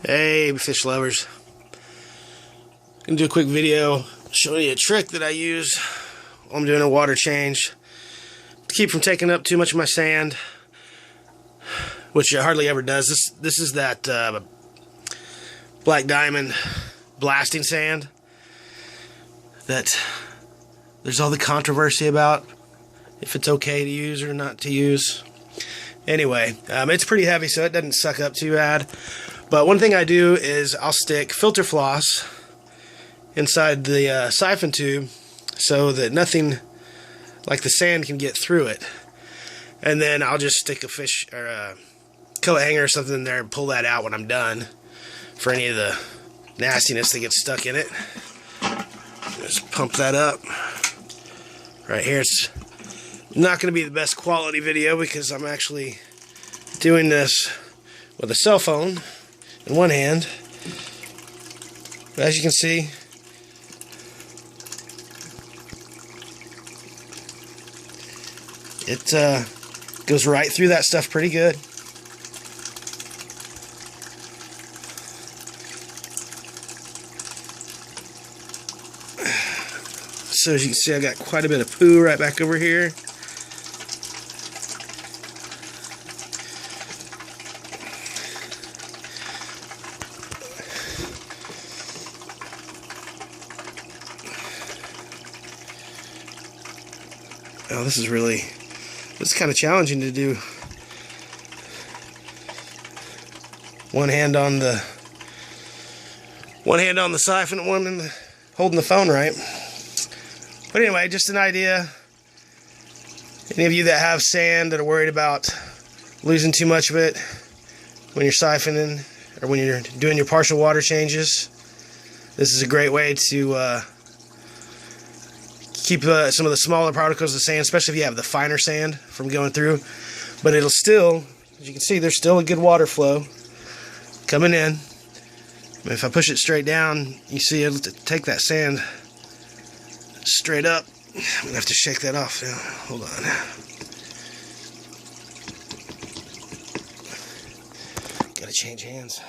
Hey fish lovers, I'm gonna do a quick video showing you a trick that I use while I'm doing a water change to keep from taking up too much of my sand, which it hardly ever does. This is that black diamond blasting sand that there's all the controversy about if it's okay to use or not to use. Anyway, it's pretty heavy, so it doesn't suck up too bad. But one thing I do is I'll stick filter floss inside the siphon tube so that nothing like the sand can get through it. And then I'll just stick a fish or a coat hanger or something in there and pull that out when I'm done for any of the nastiness that gets stuck in it. Just pump that up. Right here, it's not going to be the best quality video because I'm actually doing this with a cell phone in one hand. But as you can see, it goes right through that stuff pretty good. So as you can see, I got quite a bit of poo right back over here. Oh, this is kind of challenging to do. One hand on the siphon, one holding the phone right. But anyway, just an idea. Any of you that have sand that are worried about losing too much of it when you're siphoning or when you're doing your partial water changes, this is a great way to keep some of the smaller particles of sand, especially if you have the finer sand, from going through. But it'll still, as you can see, there's still a good water flow coming in. If I push it straight down, you see it'll take that sand straight up. I'm gonna have to shake that off now. Hold on. Gotta change hands.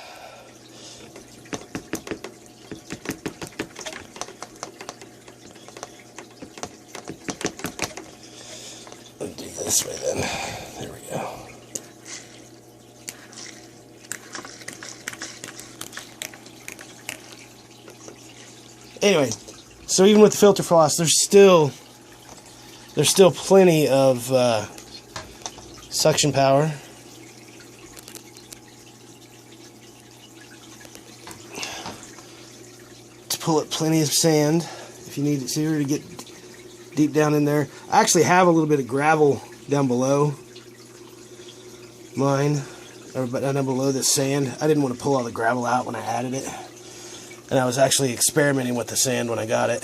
Let's do it this way then. There we go. Anyway, so even with the filter floss, there's still plenty of suction power. To pull up plenty of sand if you need it to get deep down in there. I actually have a little bit of gravel down below mine, or down below this sand. I didn't want to pull all the gravel out when I added it. And I was actually experimenting with the sand when I got it.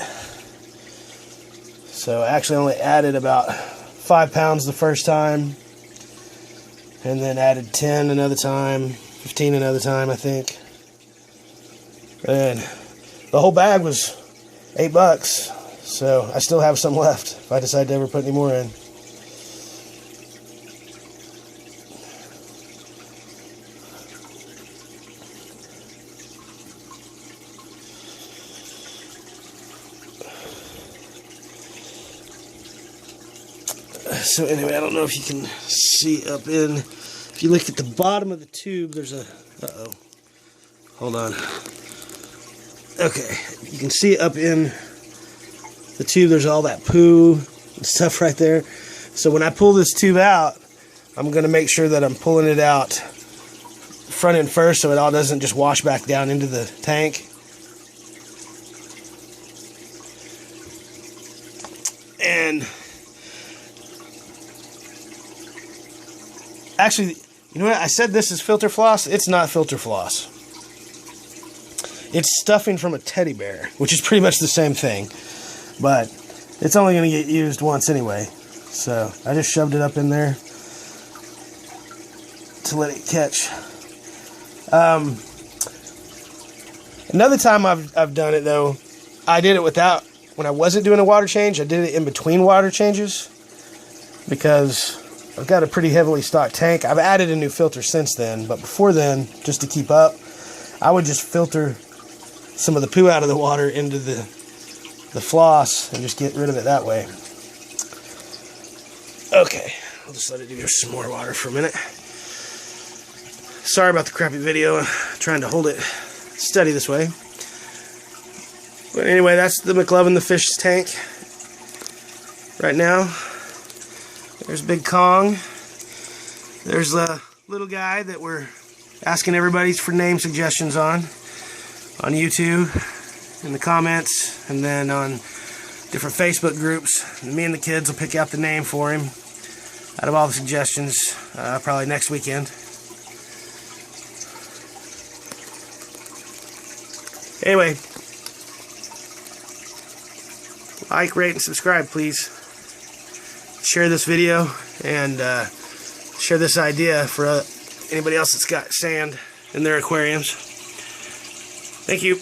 So I actually only added about 5 pounds the first time, and then added 10 another time, 15 another time, I think. And the whole bag was $8, so I still have some left if I decide to ever put any more in. So anyway, I don't know if you can see up in, if you look at the bottom of the tube, there's a, hold on. Okay, you can see up in the tube, there's all that poo and stuff right there. So when I pull this tube out, I'm going to make sure that I'm pulling it out front end first so it all doesn't just wash back down into the tank. And actually, you know what? I said this is filter floss. It's not filter floss. It's stuffing from a teddy bear, which is pretty much the same thing. But it's only going to get used once anyway. So I just shoved it up in there to let it catch. Another time I've done it, though, I did it without, when I wasn't doing a water change, I did it in between water changes because I've got a pretty heavily stocked tank. I've added a new filter since then, but before then, just to keep up, I would just filter some of the poo out of the water into the floss and just get rid of it that way. Okay, I'll just let it do some more water for a minute. Sorry about the crappy video. I'm trying to hold it steady this way. But anyway, that's the McLovin the fish tank right now. There's Big Kong. There's a little guy that we're asking everybody for name suggestions on YouTube, in the comments, and then on different Facebook groups. And me and the kids will pick out the name for him out of all the suggestions, probably next weekend. Anyway, like, rate, and subscribe, please. Share this video and share this idea for anybody else that's got sand in their aquariums. Thank you.